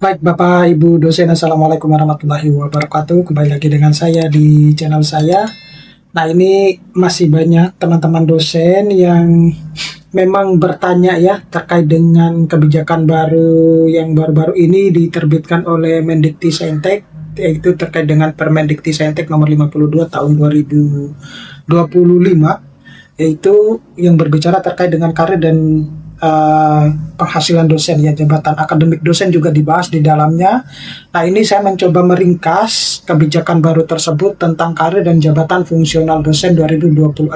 Baik, Bapak Ibu dosen, Assalamualaikum warahmatullahi wabarakatuh. Kembali lagi dengan saya di channel saya. Nah, ini masih banyak teman-teman dosen yang memang bertanya ya terkait dengan kebijakan baru yang baru-baru ini diterbitkan oleh Mendikti-Saintek, yaitu terkait dengan Permendikti-Saintek nomor 52 tahun 2025, yaitu yang berbicara terkait dengan karir dan penghasilan dosen ya, jabatan akademik dosen juga dibahas di dalamnya. Nah, ini saya mencoba meringkas kebijakan baru tersebut tentang karir dan jabatan fungsional dosen 2026.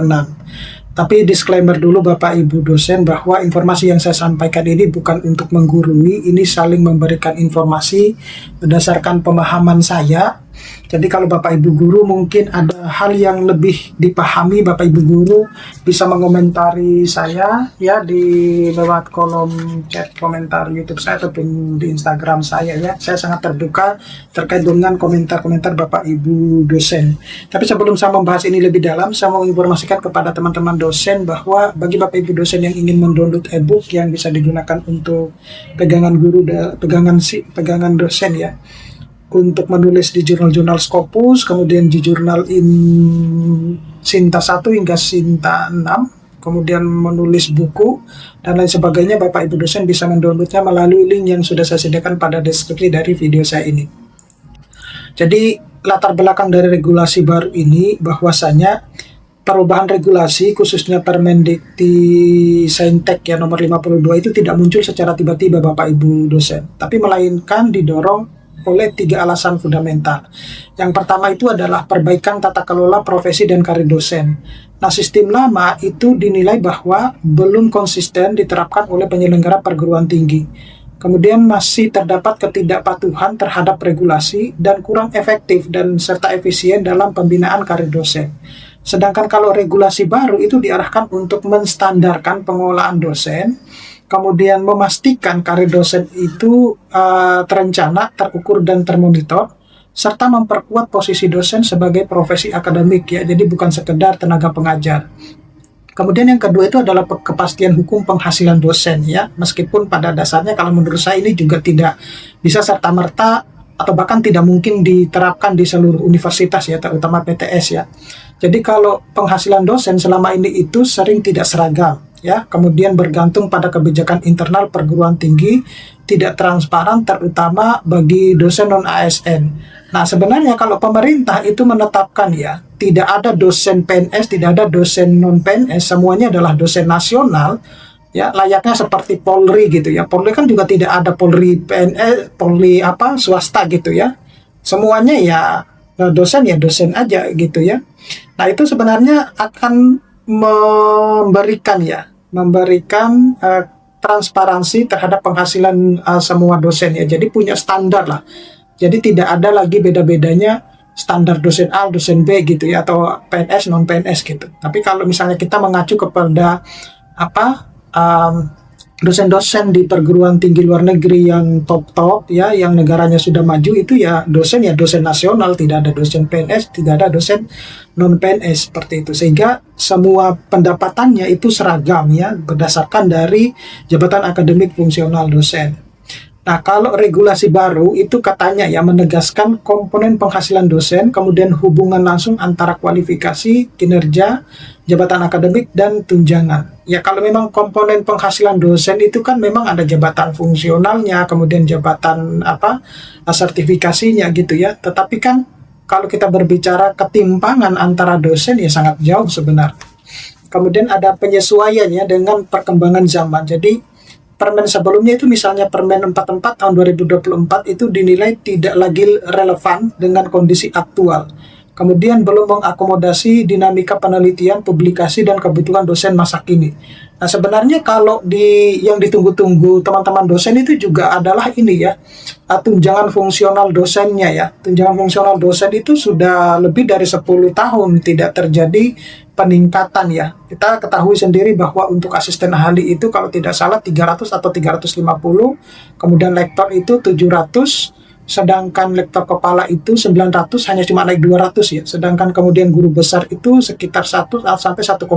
Tapi disclaimer dulu Bapak Ibu dosen bahwa informasi yang saya sampaikan ini bukan untuk menggurui, ini saling memberikan informasi berdasarkan pemahaman saya. Jadi kalau Bapak Ibu guru mungkin ada hal yang lebih dipahami, Bapak Ibu guru bisa mengomentari saya ya di lewat kolom chat komentar YouTube saya ataupun di Instagram saya ya. Saya sangat terbuka terkait dengan komentar-komentar Bapak Ibu dosen. Tapi sebelum saya membahas ini lebih dalam, saya mau informasikan kepada teman-teman dosen bahwa bagi Bapak Ibu dosen yang ingin mendownload e-book yang bisa digunakan untuk pegangan guru pegangan dosen ya, untuk menulis di jurnal-jurnal Scopus, kemudian di jurnal Sinta 1 hingga Sinta 6, kemudian menulis buku, dan lain sebagainya, Bapak Ibu dosen bisa mendownloadnya melalui link yang sudah saya sediakan pada deskripsi dari video saya ini. Jadi, latar belakang dari regulasi baru ini bahwasanya perubahan regulasi khususnya Permendikti Saintek ya nomor 52 itu tidak muncul secara tiba-tiba Bapak Ibu dosen, tapi melainkan didorong oleh 3 alasan fundamental. Yang pertama itu adalah perbaikan tata kelola profesi dan karir dosen. Nah, sistem lama itu dinilai bahwa belum konsisten diterapkan oleh penyelenggara perguruan tinggi. Kemudian masih terdapat ketidakpatuhan terhadap regulasi dan kurang efektif dan serta efisien dalam pembinaan karir dosen. Sedangkan kalau regulasi baru itu diarahkan untuk menstandarkan pengelolaan dosen, kemudian memastikan karir dosen itu terencana, terukur, dan termonitor, serta memperkuat posisi dosen sebagai profesi akademik ya, jadi bukan sekedar tenaga pengajar. Kemudian yang kedua itu adalah kepastian hukum penghasilan dosen ya, meskipun pada dasarnya kalau menurut saya ini juga tidak bisa serta-merta atau bahkan tidak mungkin diterapkan di seluruh universitas ya, terutama PTS ya. Jadi kalau penghasilan dosen selama ini itu sering tidak seragam ya, kemudian bergantung pada kebijakan internal perguruan tinggi, tidak transparan terutama bagi dosen non ASN. Nah, sebenarnya kalau pemerintah itu menetapkan ya, tidak ada dosen PNS, tidak ada dosen non PNS, semuanya adalah dosen nasional ya, layaknya seperti Polri gitu ya. Polri kan juga tidak ada Polri PNS, Polri swasta gitu ya. Semuanya ya dosen ya dosen aja gitu ya. Nah, itu sebenarnya akan memberikan transparansi terhadap penghasilan semua dosen ya. Jadi punya standar lah. Jadi tidak ada lagi beda-bedanya standar dosen A, dosen B gitu ya, atau PNS, non PNS gitu. Tapi kalau misalnya kita mengacu kepada dosen-dosen di perguruan tinggi luar negeri yang top-top ya, yang negaranya sudah maju, itu ya dosen nasional, tidak ada dosen PNS, tidak ada dosen non PNS seperti itu, sehingga semua pendapatannya itu seragam ya, berdasarkan dari jabatan akademik fungsional dosen. Nah, kalau regulasi baru itu katanya ya menegaskan komponen penghasilan dosen, kemudian hubungan langsung antara kualifikasi, kinerja, jabatan akademik, dan tunjangan. Ya, kalau memang komponen penghasilan dosen itu kan memang ada jabatan fungsionalnya, kemudian jabatan sertifikasinya gitu ya. Tetapi kan kalau kita berbicara ketimpangan antara dosen ya sangat jauh sebenarnya. Kemudian ada penyesuaiannya dengan perkembangan zaman. Jadi Permen sebelumnya itu misalnya Permen 44 tahun 2024 itu dinilai tidak lagi relevan dengan kondisi aktual. Kemudian belum mengakomodasi dinamika penelitian, publikasi, dan kebutuhan dosen masa kini. Nah, sebenarnya kalau yang ditunggu-tunggu teman-teman dosen itu juga adalah ini ya, tunjangan fungsional dosennya ya. Tunjangan fungsional dosen itu sudah lebih dari 10 tahun tidak terjadi peningkatan ya. Kita ketahui sendiri bahwa untuk asisten ahli itu kalau tidak salah 300 atau 350, kemudian lektor itu 700, sedangkan lektor kepala itu 900 hanya cuma naik 200 ya, sedangkan kemudian guru besar itu sekitar 1 sampai 1,5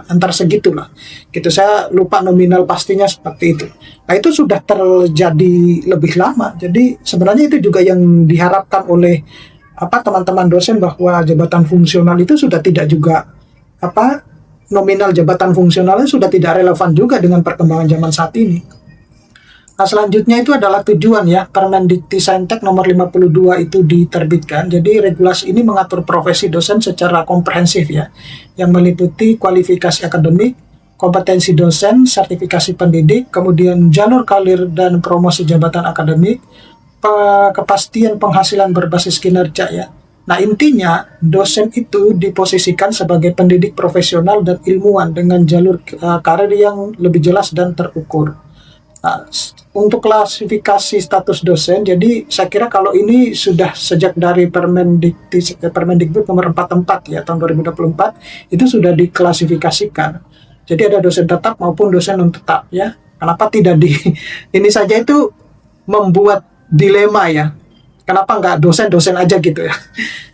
antar segitulah gitu, saya lupa nominal pastinya seperti itu. Nah itu sudah terjadi lebih lama, jadi sebenarnya itu juga yang diharapkan oleh teman-teman dosen, bahwa jabatan fungsional itu sudah tidak juga nominal jabatan fungsionalnya sudah tidak relevan juga dengan perkembangan zaman saat ini. Nah, selanjutnya itu adalah tujuan ya. Permendikti-Saintek nomor 52 itu diterbitkan. Jadi regulasi ini mengatur profesi dosen secara komprehensif ya, yang meliputi kualifikasi akademik, kompetensi dosen, sertifikasi pendidik, kemudian jalur karir dan promosi jabatan akademik, kepastian penghasilan berbasis kinerja ya. Nah, intinya dosen itu diposisikan sebagai pendidik profesional dan ilmuwan dengan jalur karir yang lebih jelas dan terukur. Nah, untuk klasifikasi status dosen, jadi saya kira kalau ini sudah sejak dari Permendikbud nomor 44 ya tahun 2024 itu sudah diklasifikasikan. Jadi ada dosen tetap maupun dosen non tetap ya. Kenapa tidak di ini saja itu membuat dilema ya. Kenapa nggak dosen-dosen aja gitu ya?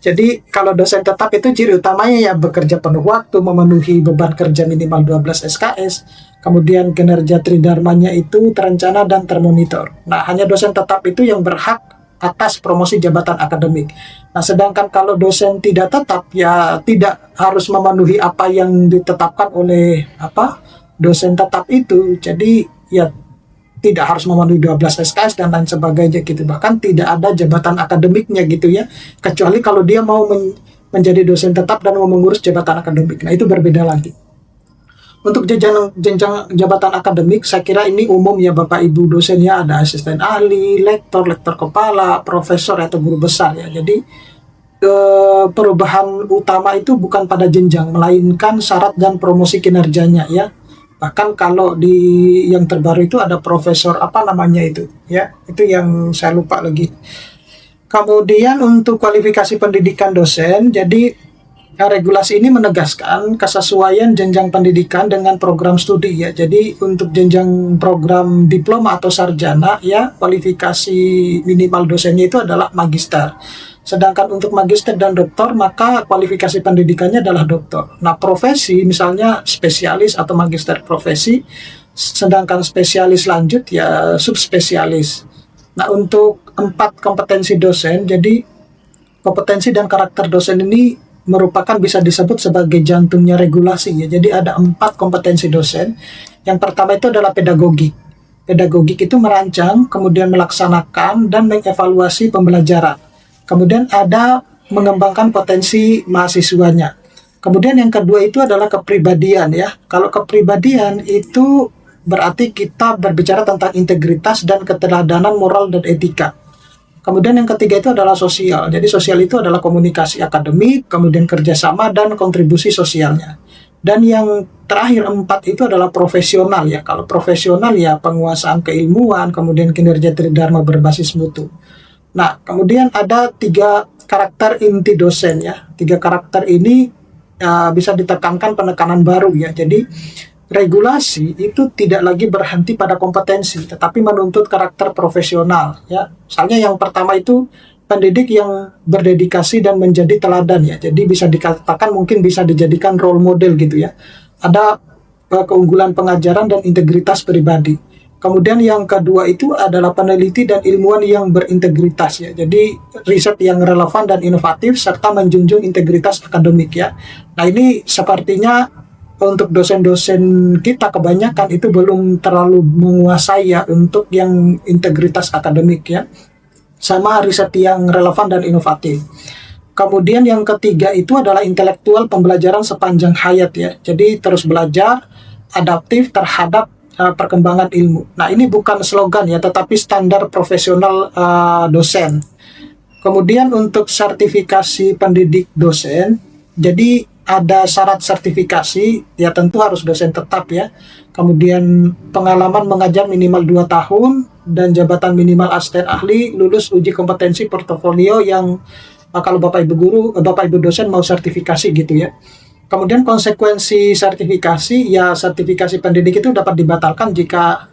Jadi kalau dosen tetap itu ciri utamanya ya bekerja penuh waktu, memenuhi beban kerja minimal 12 SKS, kemudian kinerja tridharmanya itu terencana dan termonitor. Nah, hanya dosen tetap itu yang berhak atas promosi jabatan akademik. Nah, sedangkan kalau dosen tidak tetap ya tidak harus memenuhi apa yang ditetapkan oleh dosen tetap itu. Jadi ya tidak harus memenuhi 12 SKS dan lain sebagainya gitu. Bahkan tidak ada jabatan akademiknya gitu ya. Kecuali kalau dia mau menjadi dosen tetap dan mau mengurus jabatan akademik. Nah, itu berbeda lagi. Untuk jenjang jabatan akademik, saya kira ini umum ya Bapak Ibu dosennya, ada asisten ahli, lektor, lektor kepala, profesor atau guru besar ya. Jadi perubahan utama itu bukan pada jenjang, melainkan syarat dan promosi kinerjanya ya. Bahkan kalau di yang terbaru itu ada profesor itu ya, itu yang saya lupa lagi. Kemudian untuk kualifikasi pendidikan dosen, jadi regulasi ini menegaskan kesesuaian jenjang pendidikan dengan program studi ya. Jadi untuk jenjang program diploma atau sarjana ya, kualifikasi minimal dosennya itu adalah magister. Sedangkan untuk magister dan doktor, maka kualifikasi pendidikannya adalah doktor. Nah, profesi misalnya spesialis atau magister profesi, sedangkan spesialis lanjut ya subspesialis. Nah, untuk 4 kompetensi dosen, jadi kompetensi dan karakter dosen ini merupakan bisa disebut sebagai jantungnya regulasi ya. Jadi ada 4 kompetensi dosen. Yang pertama itu adalah pedagogik. Pedagogik itu merancang, kemudian melaksanakan dan mengevaluasi pembelajaran. Kemudian ada mengembangkan potensi mahasiswanya. Kemudian yang kedua itu adalah kepribadian ya. Kalau kepribadian itu berarti kita berbicara tentang integritas dan keteladanan moral dan etika. Kemudian yang ketiga itu adalah sosial. Jadi sosial itu adalah komunikasi akademik, kemudian kerjasama dan kontribusi sosialnya. Dan yang terakhir 4 itu adalah profesional ya. Kalau profesional ya penguasaan keilmuan, kemudian kinerja tridharma berbasis mutu. Nah, kemudian ada 3 karakter inti dosen ya. 3 karakter ini bisa ditekankan penekanan baru ya. Jadi regulasi itu tidak lagi berhenti pada kompetensi, tetapi menuntut karakter profesional ya. Misalnya yang pertama itu pendidik yang berdedikasi dan menjadi teladan ya. Jadi bisa dikatakan mungkin bisa dijadikan role model gitu ya. Ada keunggulan pengajaran dan integritas pribadi. Kemudian yang kedua itu adalah peneliti dan ilmuwan yang berintegritas ya. Jadi riset yang relevan dan inovatif serta menjunjung integritas akademik ya. Nah, ini sepertinya untuk dosen-dosen kita kebanyakan itu belum terlalu menguasai ya untuk yang integritas akademik ya. Sama riset yang relevan dan inovatif. Kemudian yang ketiga itu adalah intelektual pembelajaran sepanjang hayat ya. Jadi terus belajar, adaptif terhadap perkembangan ilmu. Nah, ini bukan slogan ya, tetapi standar profesional dosen. Kemudian untuk sertifikasi pendidik dosen, jadi ada syarat sertifikasi, ya tentu harus dosen tetap ya. Kemudian pengalaman mengajar minimal 2 tahun, dan jabatan minimal asisten ahli, lulus uji kompetensi portofolio yang kalau Bapak Ibu guru, Bapak Ibu dosen mau sertifikasi gitu ya. Kemudian konsekuensi sertifikasi, ya sertifikasi pendidik itu dapat dibatalkan jika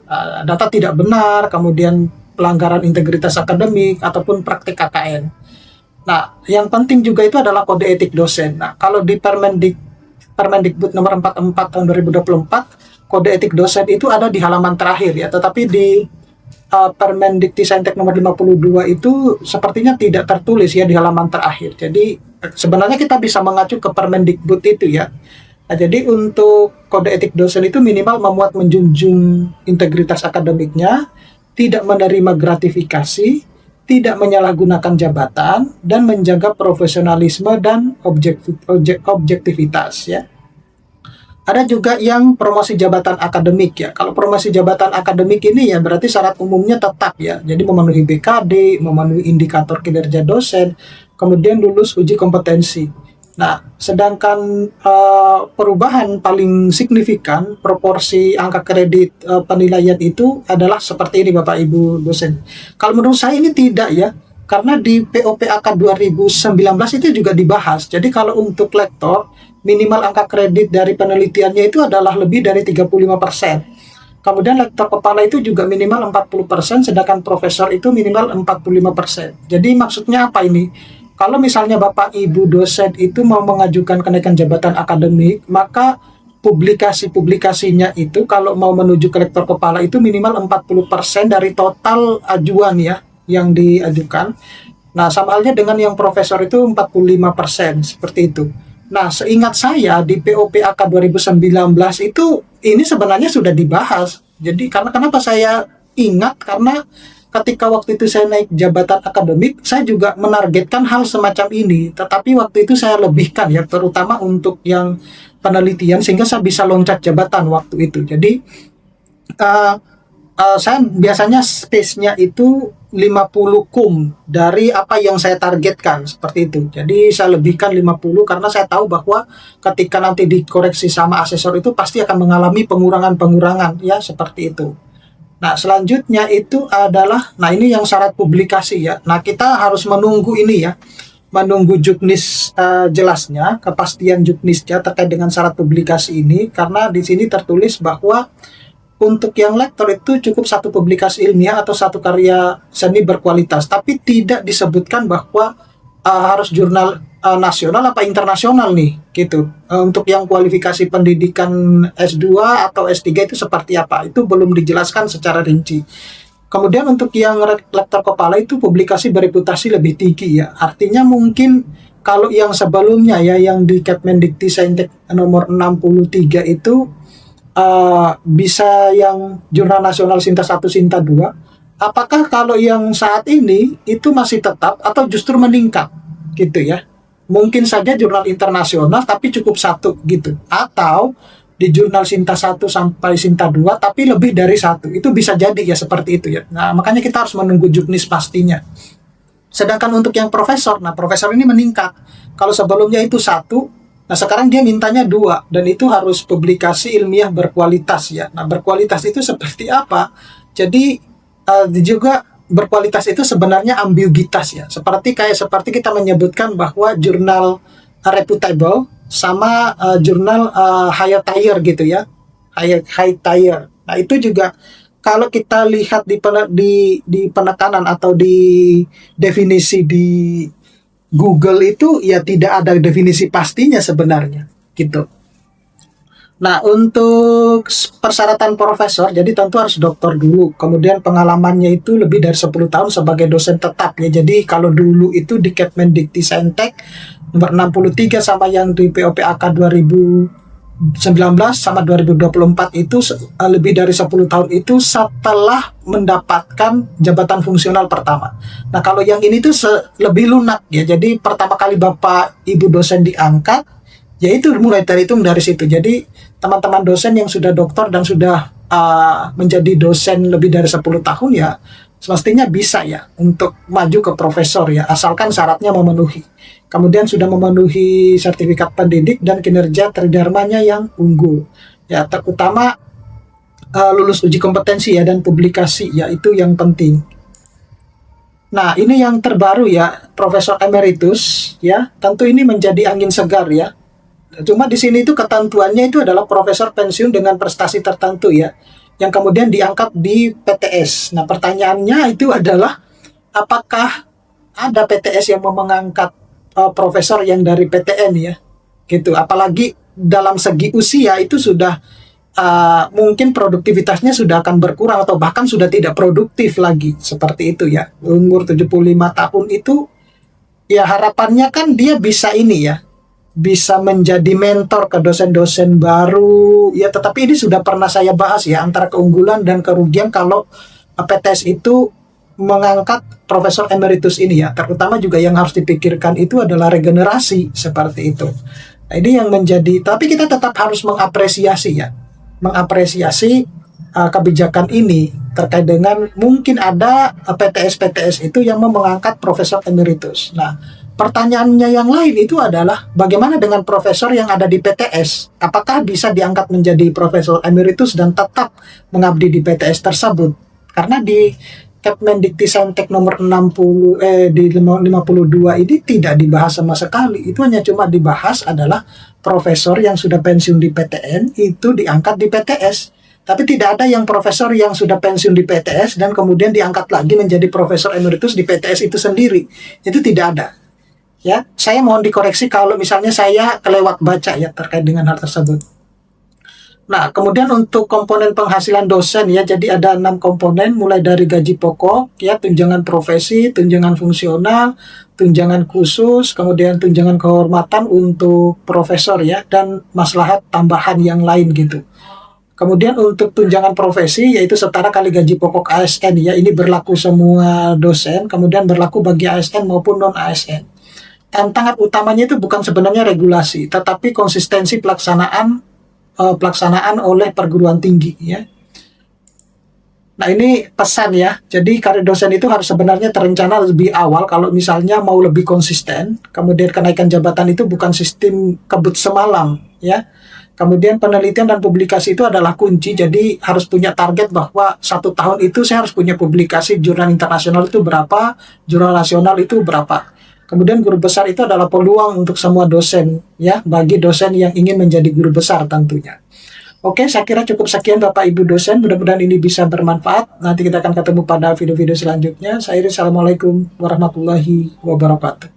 data tidak benar, kemudian pelanggaran integritas akademik ataupun praktik KKN. Nah, yang penting juga itu adalah kode etik dosen. Nah, kalau di Permendikbud nomor 44 tahun 2024, kode etik dosen itu ada di halaman terakhir ya, tetapi di Permendiktisainstek nomor 52 itu sepertinya tidak tertulis ya di halaman terakhir. Jadi sebenarnya kita bisa mengacu ke Permendikbud itu ya. Nah, jadi untuk kode etik dosen itu minimal memuat menjunjung integritas akademiknya, tidak menerima gratifikasi, tidak menyalahgunakan jabatan, dan menjaga profesionalisme dan objektivitas ya. Ada juga yang promosi jabatan akademik ya. Kalau promosi jabatan akademik ini ya berarti syarat umumnya tetap ya. Jadi memenuhi BKD, memenuhi indikator kinerja dosen, kemudian lulus uji kompetensi. Nah, sedangkan perubahan paling signifikan proporsi angka kredit penilaian itu adalah seperti ini Bapak Ibu dosen. Kalau menurut saya ini tidak ya. Karena di POPAK 2019 itu juga dibahas. Jadi kalau untuk lektor, minimal angka kredit dari penelitiannya itu adalah lebih dari 35%. Kemudian lektor kepala itu juga minimal 40%, sedangkan profesor itu minimal 45%. Jadi maksudnya apa ini? Kalau misalnya Bapak Ibu dosen itu mau mengajukan kenaikan jabatan akademik, maka publikasi-publikasinya itu kalau mau menuju ke lektor kepala itu minimal 40% dari total ajuan ya yang diajukan. Nah, sama halnya dengan yang profesor itu 45%, seperti itu. Nah, seingat saya di POPAK 2019 itu ini sebenarnya sudah dibahas. Jadi karena kenapa saya ingat, karena ketika waktu itu saya naik jabatan akademik, saya juga menargetkan hal semacam ini. Tetapi waktu itu saya lebihkan ya, terutama untuk yang penelitian, sehingga saya bisa loncat jabatan waktu itu. Jadi saya biasanya space-nya itu 50 kum dari apa yang saya targetkan, seperti itu. Jadi saya lebihkan 50 karena saya tahu bahwa ketika nanti dikoreksi sama asesor itu pasti akan mengalami pengurangan-pengurangan ya, seperti itu. Nah, selanjutnya itu adalah, nah ini yang syarat publikasi ya. Nah, kita harus menunggu ini ya, menunggu juknis jelasnya, kepastian juknisnya terkait dengan syarat publikasi ini, karena di sini tertulis bahwa untuk yang lektor itu cukup satu publikasi ilmiah atau satu karya seni berkualitas, tapi tidak disebutkan bahwa harus jurnal nasional apa internasional nih, gitu. Untuk yang kualifikasi pendidikan S2 atau S3 itu seperti apa, itu belum dijelaskan secara rinci. Kemudian untuk yang lektor kepala itu publikasi bereputasi lebih tinggi ya, artinya mungkin kalau yang sebelumnya ya, yang di Kemendiktisainstek nomor 63 itu bisa yang jurnal nasional Sinta 1, Sinta 2. Apakah kalau yang saat ini itu masih tetap atau justru meningkat gitu ya? Mungkin saja jurnal internasional tapi cukup satu gitu. Atau di jurnal Sinta 1 sampai Sinta 2 tapi lebih dari satu. Itu bisa jadi ya, seperti itu ya. Nah, makanya kita harus menunggu juknis pastinya. Sedangkan untuk yang profesor, nah profesor ini meningkat. Kalau sebelumnya itu satu, nah sekarang dia mintanya 2, dan itu harus publikasi ilmiah berkualitas ya. Nah, berkualitas itu seperti apa? Jadi juga berkualitas itu sebenarnya ambiguitas ya. Seperti kita menyebutkan bahwa jurnal reputable sama jurnal high tier gitu ya. High tier. Nah, itu juga kalau kita lihat di penekanan atau di definisi di Google itu ya tidak ada definisi pastinya sebenarnya gitu. Nah, untuk persyaratan profesor, jadi tentu harus doktor dulu. Kemudian pengalamannya itu lebih dari 10 tahun sebagai dosen tetap ya. Jadi kalau dulu itu di Kemendiktisainstek nomor 63 sama yang di POPAK 2019 sama 2024 itu lebih dari 10 tahun itu setelah mendapatkan jabatan fungsional pertama. Nah, kalau yang ini tuh lebih lunak ya. Jadi pertama kali Bapak Ibu dosen diangkat, yaitu mulai terhitung dari situ. Jadi teman-teman dosen yang sudah doktor dan sudah menjadi dosen lebih dari 10 tahun ya, semestinya bisa ya untuk maju ke profesor ya, asalkan syaratnya memenuhi. Kemudian sudah memenuhi sertifikat pendidik dan kinerja tridharmanya yang unggul. Ya, terutama lulus uji kompetensi ya dan publikasi ya, itu yang penting. Nah, ini yang terbaru ya, Profesor Emeritus ya, tentu ini menjadi angin segar ya. Cuma di sini itu ketentuannya itu adalah profesor pensiun dengan prestasi tertentu ya. yang kemudian diangkat di PTS. Nah, pertanyaannya itu adalah apakah ada PTS yang mau mengangkat profesor yang dari PTN ya, gitu. Apalagi dalam segi usia itu sudah mungkin produktivitasnya sudah akan berkurang atau bahkan sudah tidak produktif lagi seperti itu ya. Umur 75 tahun itu ya harapannya kan dia bisa ini ya, bisa menjadi mentor ke dosen-dosen baru ya, tetapi ini sudah pernah saya bahas ya antara keunggulan dan kerugian kalau PTS itu mengangkat profesor emeritus ini ya, terutama juga yang harus dipikirkan itu adalah regenerasi seperti itu. Nah, ini yang menjadi, tapi kita tetap harus mengapresiasi ya, mengapresiasi kebijakan ini terkait dengan mungkin ada PTS-PTS itu yang mau mengangkat profesor emeritus. Nah, pertanyaannya yang lain itu adalah bagaimana dengan profesor yang ada di PTS? Apakah bisa diangkat menjadi profesor emeritus dan tetap mengabdi di PTS tersebut? Karena di Kepmendiktistek nomor 60 di 52 ini tidak dibahas sama sekali. Itu hanya cuma dibahas adalah profesor yang sudah pensiun di PTN itu diangkat di PTS. Tapi tidak ada yang profesor yang sudah pensiun di PTS dan kemudian diangkat lagi menjadi profesor emeritus di PTS itu sendiri. Itu tidak ada. Ya, saya mohon dikoreksi kalau misalnya saya kelewat baca ya terkait dengan hal tersebut. Nah, kemudian untuk komponen penghasilan dosen ya, jadi ada 6 komponen mulai dari gaji pokok, ya, tunjangan profesi, tunjangan fungsional, tunjangan khusus, kemudian tunjangan kehormatan untuk profesor ya, dan maslahat tambahan yang lain gitu. Kemudian untuk tunjangan profesi yaitu setara kali gaji pokok ASN ya, ini berlaku semua dosen, kemudian berlaku bagi ASN maupun non ASN. Tantangan utamanya itu bukan sebenarnya regulasi, tetapi konsistensi pelaksanaan oleh perguruan tinggi ya. Nah, ini pesan ya. Jadi karir dosen itu harus sebenarnya terencana lebih awal kalau misalnya mau lebih konsisten. Kemudian kenaikan jabatan itu bukan sistem kebut semalam ya. Kemudian penelitian dan publikasi itu adalah kunci. Jadi harus punya target bahwa 1 tahun itu saya harus punya publikasi jurnal internasional itu berapa, jurnal nasional itu berapa. Kemudian guru besar itu adalah peluang untuk semua dosen ya, bagi dosen yang ingin menjadi guru besar tentunya. Oke, saya kira cukup sekian Bapak Ibu dosen. Mudah-mudahan ini bisa bermanfaat. Nanti kita akan ketemu pada video-video selanjutnya. Saya Assalamualaikum warahmatullahi wabarakatuh.